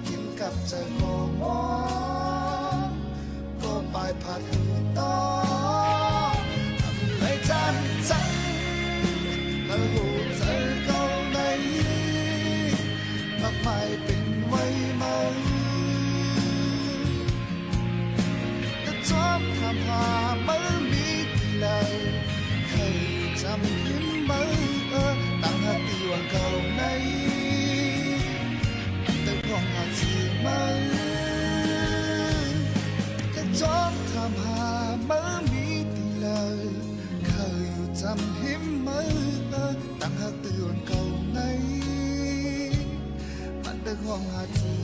กินกับใจของมองก็ปลายผัดต่อทำให้จันจังแล้วหูใจก็มากมายเป็นไว้เมาแต่ชอบทำหาไม่มีที่ไหนเคยจำยิ้มมือตั้งหาตีวันเก่าในแต่ของหาที่ไม่แต่ชอบทำหาไม่มีที่ไหนเคยจำยิ้มมือตั้งหาตีวันเก่าในแต่ห้องหาที่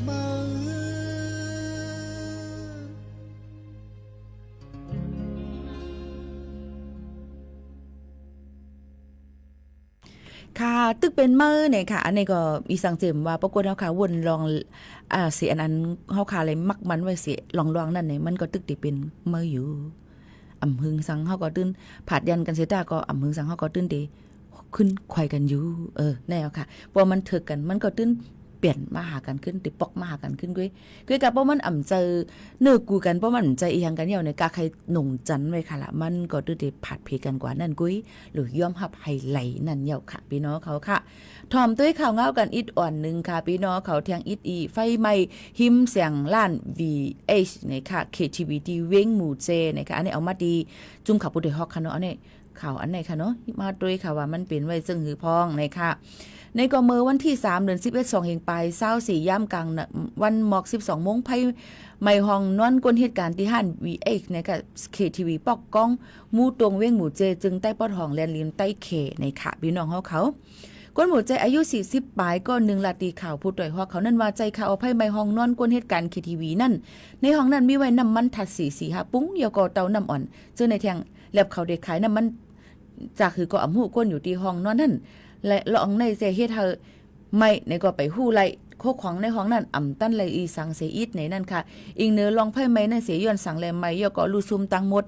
มาค่ะตึกเป็นเมื่อเนี่ยค่ะอันนี้ก็มีสังเจมว่าปรากฏเฮาค่ะวนลองเสียอันนั้นเฮาค่ะเลยมักมันไว้เสียลองๆนั่นนี่มันก็ตึกที่เป็นเมื่ออยู่อำหึงสังเฮาก็ตื่นผาดยันกันเสียตาก็อำหึงสังเฮาก็ตื่นดีขึ้นไขว่กันอยู่แน่ค่ะพอมันถึกกันมันก็ตื่นเปลี่ยนมาหากันขึ้นติปอกมาหากันขึ้นกุ้ยกับเพราะมันอ่ำเจอเนื้อกูกันเพราะมันใจอีหยังกันเหี่ยวในกาใครหนุ่งจันไว้ค่ะละมันก็ตื้อติผัดเพกันกว่านั่นกุ้ยหรือย่อมหับไฮไหลนั่นเหี่ยวค่ะพี่น้องเขาค่ะทอมด้วยข่าวเงากันอิดอ่อนนึงค่ะพี่น้องเขาเทียงอิดอีไฟไหม้หิมเสียงล้าน VH เนี่ยค่ะ KTVD เว้งหมู่เจเนี่ยค่ะอันนี้เอามาดีจุ่มขับผู้ใดฮอกค่ะเนาะอันนี้ข่าวอันไหนค่ะเนาะมาด้วยค่ะว่ามันเป็นไว้ซึ่งหือพองในค่ะในก็เมื่อวันที่3เดือน11 2เฮงไป24ย่ำกลางวันหมอก12โมงไผไม่ห้องนอนกวนเหตุการณ์ที่ห้าน VH ในก็ KTV ปอกก้องมูตรงเว้งหมู่เจจึงใต้ปอดห้องแลนลินใต้เขในค่ะพี่น้องเขากวนหมู่ใจอายุ40ปลายก็1ลาตีข่าวพูดด้วยฮอกเขานั่นว่าใจข่าวเอาไผไม่ห้องนอนกวนเหตุการณ์ KTV นั่นในห้องนั้นมีไว้น้ำมันถัด4-5ปุ้งเยาก็เตาน้ำอ่อนเจอในแทงแลบเขาได้ขายน้ำมันจากคือก็อำหูก้นอยู่ที่ห้องนอนนั่นและลองในเสเฮ็ดเธอไม่ในก็ไปหู้ไล่โคของในห้องนั้นอ่ำตั้นเลยอีสังเสอิดในนั่นค่ะอีกเนื้อลองไพ่ไม้นั่นเสียย้อนสังแลมไม้ย่อก็ลูซุมตังหมด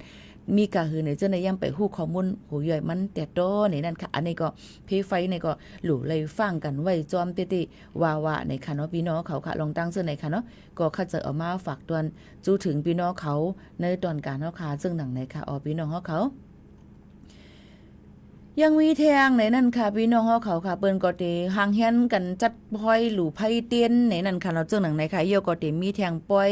มีกะหือในเจ้าในย่ำไปหู้ข้อมูลหูย่อยมันแต่โตในนั่นค่ะอันนี้ก็เพไฟในก็หลู่เลยฟังกันไว้จอมเตว่าในค่ะเนาะพี่น้องเขาค่ะลองตั้งเสื้อในค่ะเนาะก็ข้าจะเอามาฝากตวนจู้ถึงพี่น้องเขาในตอนการเนาะค่ะซึ่งหนังในค่ะพี่น้องเขายังมีแทงในนั่นค่ะพี่น้องเขาค่ะเปิ้นก็เตห่างเฮียนกันจัดพลอยหลู่ไผเตียนในนั่นค่ะเราเจ้าหนังในค่ะเยี่ยวก็เตมีแทงปอย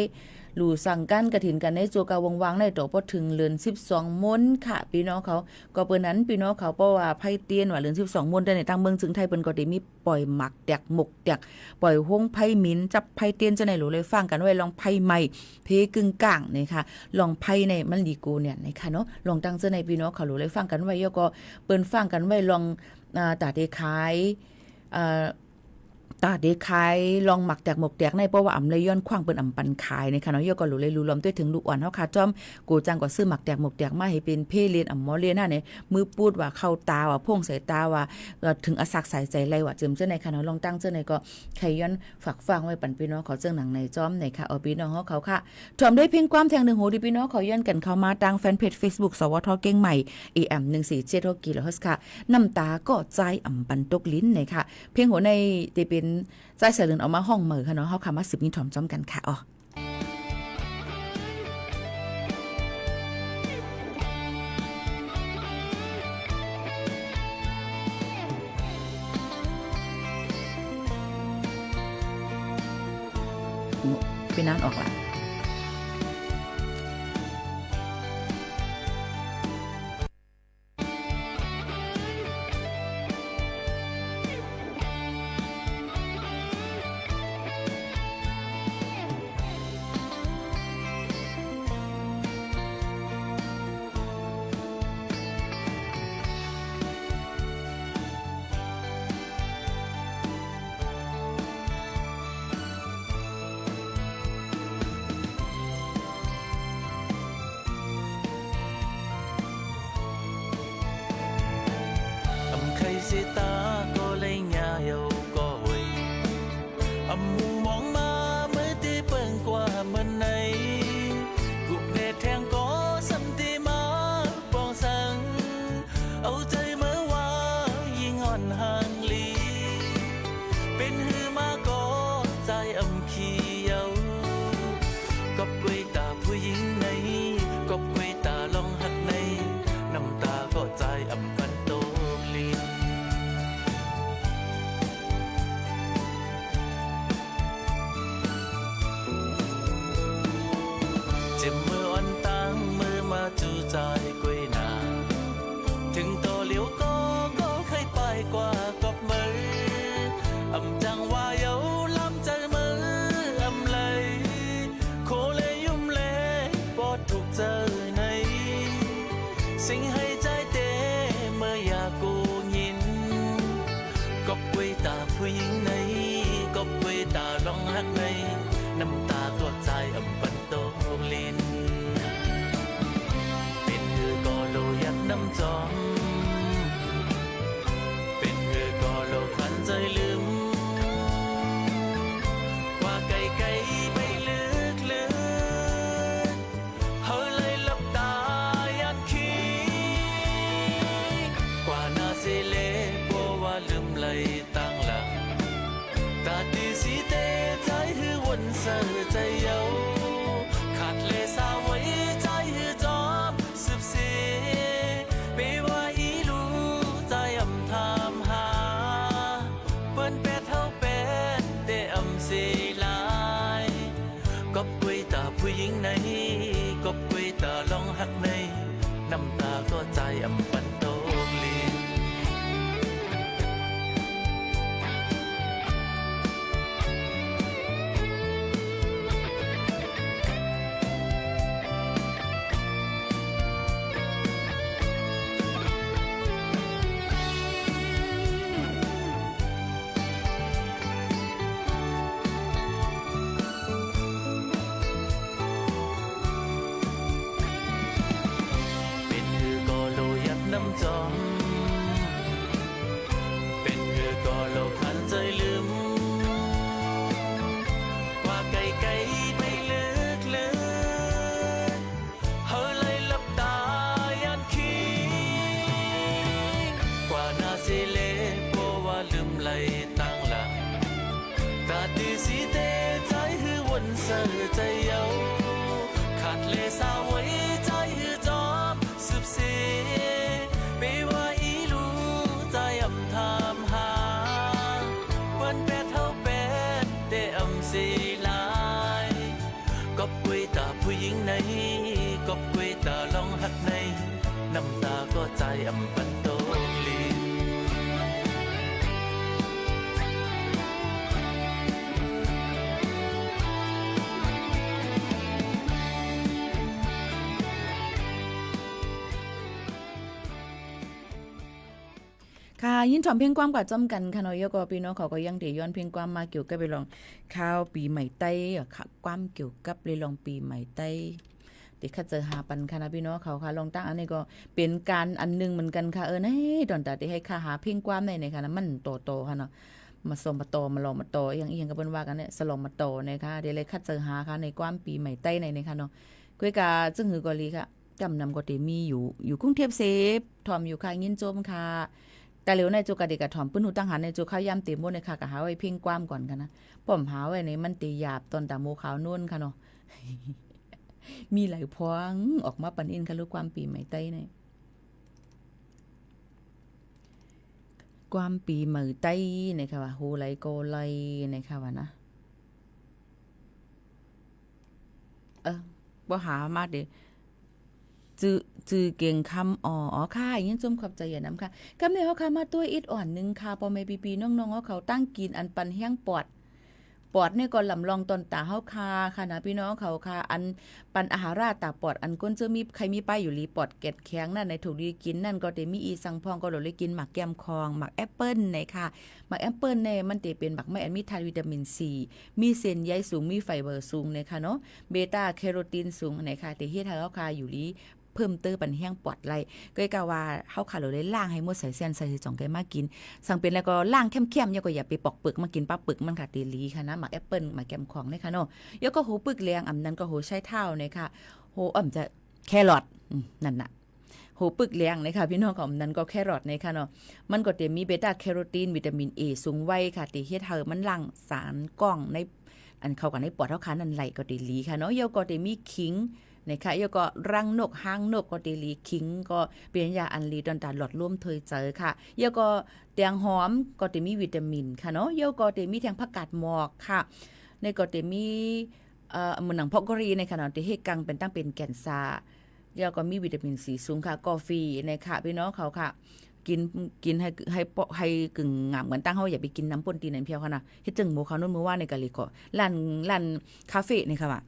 หลู่สั่งกันกระถินกันในจัวกาวงๆในตัวพอถึงเดือน12ม้นค่ะพี่น้องเขาก็เปิ้นนั้นพี่น้องเขาเพราะว่าไผเตียนว่าเดือน12ม้นได้ในทางเมืองจึงไทยเปิ้นก็เตมีปล่อยหมักแตกหมกแตกปล่อยห้งไผมินจับไผเตียนจะในหลู่เลยฟังกันไว้ลองไผใหม่เพกึ่งกลางนี่ค่ะลองไผในมันดีกูเนี่ยในค่ะเนาะลองตั้งเสื้อในพี่น้องเขาหลู่เลยฟังกันไว้เยี่ยวก็เปิ้นฟังกันไว้ลองตาเดขายตาเดขายลองหมักแตกหมกแตกในเพราะว่าอ่ำเลยย้อนคว้างเปิ้นอ่ำปันขายในค่ะเนาะเยอะก็รู้เลยรู้ล้อมด้วยถึงลูกอ่อนเฮาค่ะจ้อมกูจังก็ซื้อหมักแตกหมกแตกมาให้เป็นเพเลียนอ่ำหมอเลียนน่ะเนี่ยมือปูดว่าเข้าตาว่าพ่งใส่ตาว่าถึงอสักสายใจไรว่าเจิมเจ้าในค่ะเนาะลองตั้งเจ้าในก็ใครย้อนฝากฟังไว้ปันพี่น้องเขาเจ้าหนังในจ้อมในค่ะเอาพี่น้องเขาค่ะถอมด้วยเพียงความแทง1หูที่พี่น้องเขาย้อนกันเข้ามาทางแฟนเพจ Facebook สวทเก่งใหม่ AM 147กิโลเฮิรตซ์ค่ะน้ำตาก็ใจอ่ำปันตกลิ้นในค่ะเพียงหัวในที่เป็นใจเสลือนออกมาห้องมือค่ะเนาะเฮาคำว่า10นี้ถอมจ้อมกันค่ะอ๋อพี่นั้นออกละ สิตาก็เลยหญ้าเยาก็เว้ยอำมุงมองมาเมื่อที่เปิงกว่าเมื่อไหนกุกเนตแทงก็สัมติมาปองสังเอาใจเมื่อว่ายิ่งอ่อนห่างลีเป็นหือมาก็ใจอำขี้เยากบกวยตาผู้หญิงในกบกวยตาลองหักในน้ำตาก็ใจอำพันโตลินเจ็บมืออ่อนตั้งมือมาจูใจกวยนาถึงโตเหลียวก็เคยไปกว่ากบมืออำจังว่าเยาลำใจมืออำเลยโคเลยยุ่มเลยปอดถูกเจอในสิ่งให้ใจเตเมื่ออยากกูยินกบกวยตาผู้หญิงในกบกวยตาลองหักในน้ำตาตัวใจอำปันโตลินเป็นคือก็โลยัดน้ำจอมเป็นคือก็โลคันใจลืมว่าไกลไกลไปลึกลึกเฮาเลยหลับตายันคิดกว่านาสิเลเพราะว่าลืมเลยตั้งหลังตาตีสีเตใจหือวนเสือใจเยาขาดเลสาไว้ใจหือจอมสืบเสียไปว่าอีลูใจอำทามหาเปิ้นแปดเท่าเป็ดเตอำเสียลายกบกวยตาผู้หญิงในกบกวยตาลองหักในน้ำตาก็ใจอำปันโตลินเป็นคือก็โลยัดน้ำจอมเป็นคือก็โลคันใจลืมว่าไกลไกลไปลึกลึกเฮาเลยหลับตายันคิดกว่านาสิเลเพราะว่าลืมไหลตั้งหลังตาตีสีเตใจหือวนเสือใจเยาขาดเลสาไว้ใจหือจอมสืบเสียไปว่าอีลูใจอำทามหาเปิ้นแปดเท่าเป็ดเตอำสีลายกบกวยตาผู้หญิงในกบกวยตาลองหักในน้ำตาก็ใจอำปันโตลิน ค่ะยินชมเพลงความกว่าจอมกันค่ะเนาะยก็พี่น้องเขาก็ยังได้ย้อนเพลงความมาเกี่ยวกับไปลองข้าวปีใหม่ไต้ค่ะความเกี่ยวกับเลยลองปีใหม่ไต้ที่ข้าเจอหาปันค่ะนะพี่น้องเขาค่ะลองตั้งอันนี้ก็เป็นการอันนึงเหมือนกันค่ะดอนตาที่ให้ค่าหาเพลงความในค่ะนะมันโตๆค่ะเนาะมาสมมาโตมาลองมาโตอย่างอีหยังก็เพิ่นว่ากันเนี่ยสลอมมาโตนะคะเดี๋ยวเลยข้าเจอหาค่ะในความปีใหม่ไต้ในค่ะเนาะก้อยกาจึงหือกอลีค่ะจำนำก็ได้มีอยู่กรุงเทพเซฟทอมอยู่ค่ะยินโจมค่ะแต่เหลียวในโจกะเดกะถอมปื้นหูตั้งหาในโจข้าวยามเต็มหมดเลยค่ะกะหาไว้เพ่งความก่อนค่ะนะป้อมหาไว้ในมันตีหยาบตอนตาโมขาวนุ่นค่ะเนาะ มีหลายพวงออกมาปันอินค่ะลูกความปีใหม่ไต้เนี่ยความปีใหม่ไต้นะคะว่าโหไลโกไลนะคะว่านะบ่หามาเด้จือเก่งคำอ๋อค่ะยินจมขอบใจอย่านำค่ะกำเนิดเฮาค่ะมาตัวอิดอ่อนนึงค่ะพ่อแม่พี่ๆน้องๆเขาตั้งกินอันปันแห้งปอดเนี่ยก็ลำลองตอนตาเฮาค่ะนะพี่น้องเขาค่ะอันปันอาหาราตาปอดอันก้นเจอมีใครมีป้ายอยู่ลีปอดเก็ดแข็งนั่นในถูกดีกินนั่นก็ได้มีอีสังพองก็เลยกินหมักแก้มคองหมักแอปเปิ้ลในค่ะหมักแอปเปิ้ลเนี่ยมันเป็นหมักไม่อันมีธาตุวิตามินซีมีเส้นใยสูงมีไฟเบอร์สูงในค่ะเนาะเบต้าแคโรทีนสูงในค่ะแต่เฮ็ดให้เฮาค่ะอยู่ลี เพิ่มเติมปันแห้งปอดไหลก็กะว่าเฮาขาเลยล่างให้หมดใส่เส้นใส่จ่องแกมากินสั่งเป็นแล้วก็ล่างเข้มๆอย่าก็อย่าไปปอกเปลือกมากินปลาปึกมันค่ะตีลีค่ะนะหมากแอปเปิ้ลหมากแกมของเนี่ยค่ะเนาะยก็โหปึกแรงอำนั้นก็โหใช้เท้าเนี่ยค่ะโหจะแครอทนั่นน่ะโหปึกแรงนะคะพี่น้องของนั้นก็แครอทนะคะเนาะมันก็จะมีเบต้าแคโรทีนวิตามิน A สูงไว้ค่ะที่เฮ็ดให้มันหลั่งสารก้องในอันเข้ากันในปอดเฮาค่ะนั่นไหลก็ได้ลีค่ะเนาะยก็ได้มีขิงนะคะยก็รังนกหางนกก็ได้ลีขิงก็เป็นยาอันลีดอนตาหลอดร่วมเทยเจอค่ะยก็แตงหอมก็ได้มีวิตามินค่ะเนาะยก็ได้มีแทงผักกาดหมอกค่ะในก็ได้มีมันหนังพอกรีในขณะที่เฮ็ดกังเป็นตั้งเป็นแก่นซาแล้วก็มีวิตามินซีสูงค่ะกาแฟนะคะพี่น้องเขาค่ะกินให้กึ่งงามเหมือนตั้งเฮาอย่าไปกินน้ำป่นตีนนั่นเพียวค่ะนะเฮ็ดจึงหมู่เขานู่นมื้อว่าในกะลิก็ร้านคาเฟ่นี่ค่ะว่า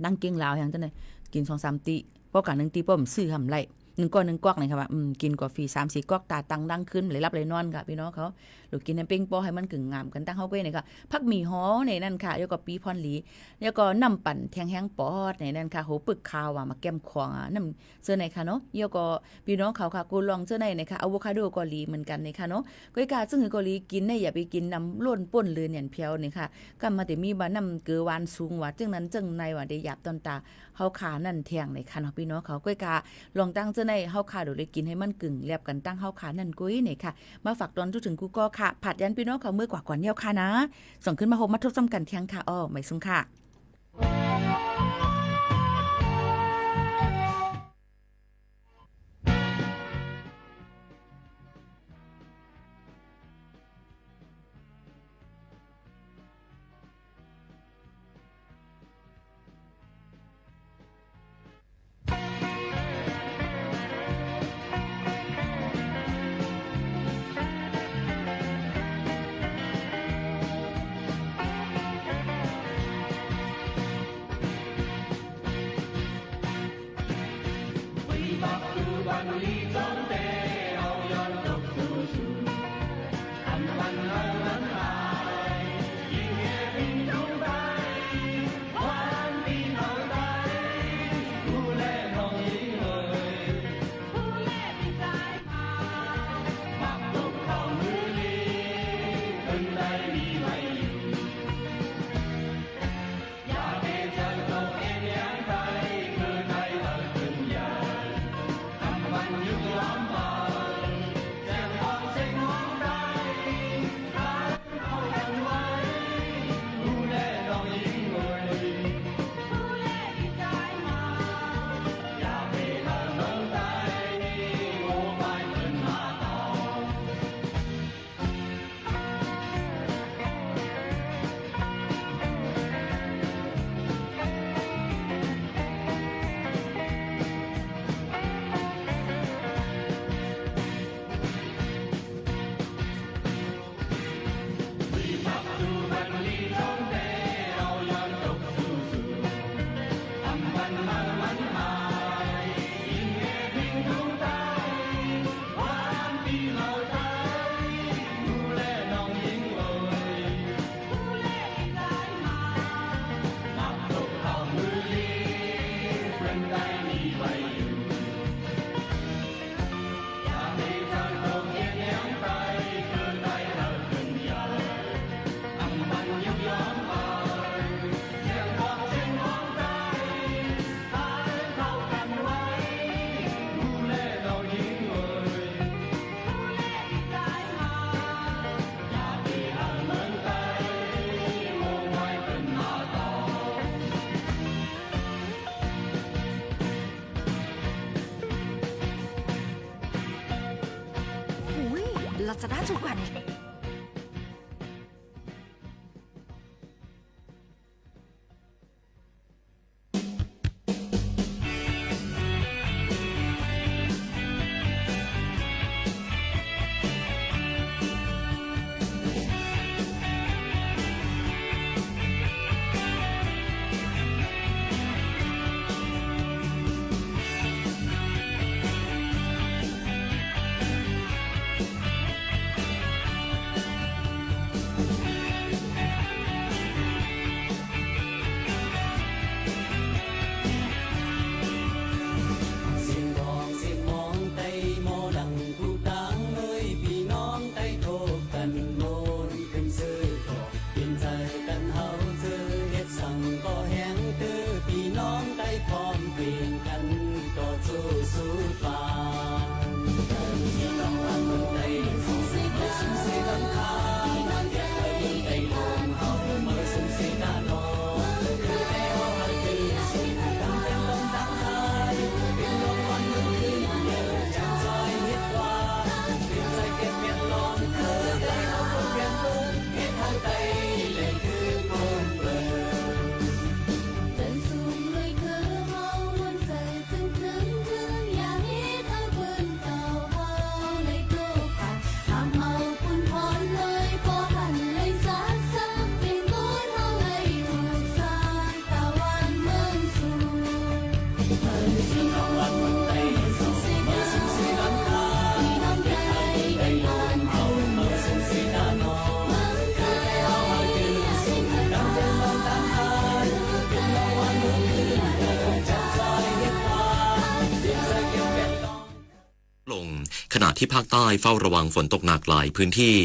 นั่งเก่งลาวอย่างจังได๋กิน 2-3 ติพอกัน1ติป้อมซื้อหำไร1ก้อน1กวักนี่ค่ะว่ากินกาแฟ 3-4 กวักตาตังดังขึ้นเลยรับเลยนอนค่ะพี่น้องเขาหรือกินน้ำเป้งป้อให้มันกึ่งงามกันตั้งเฮาก็นี่ค่ะผักหมี่ฮ้อในนั่นค่ะแล้วก็ปีพรหลีแล้วก็น้ำปั่นแทงแห้งปอดในนั่นค่ะโหปึกข้าวมาแก้มควงน้ำเสื้อในค่ะเนาะแล้วก็พี่น้องเขาค่ะกูลองเสื้อในนะคะอะโวคาโดก็ลีเหมือนกันในค่ะเนาะก้อยกาซึ่งก็ลีกินได้อย่าไปกินน้ำล้นป่นเลยเนี่ยเพียวนี่ค่ะก็มาแต่มีบ่น้ำเกลือหวานสูงว่าจึงนั้นจึงในว่าได้หยาบตอนตาเฮาขานั่นแทงในค่ะเนาะพี่น้องเขาก้อยกาลองตั้งเสื้อในเฮาขาดูเลยกินให้มันกึ่งแลบกันตั้งเฮาขานั่นกุ้ยนี่ค่ะมาฝากตอนทุกถึงกูก็ค่ะผัดยันพี่น้องเขามือกว่าก่อนเดียวค่ะนะส่งขึ้นมาโฮมมาทบซ้ำกันเที่ยงค่ะอ้อไม่ซุ้มค่ะเราจะได้ทุกวัน ขณะที่ภาคใต้เฝ้าระวังฝนตกหนักหลายพื้นที่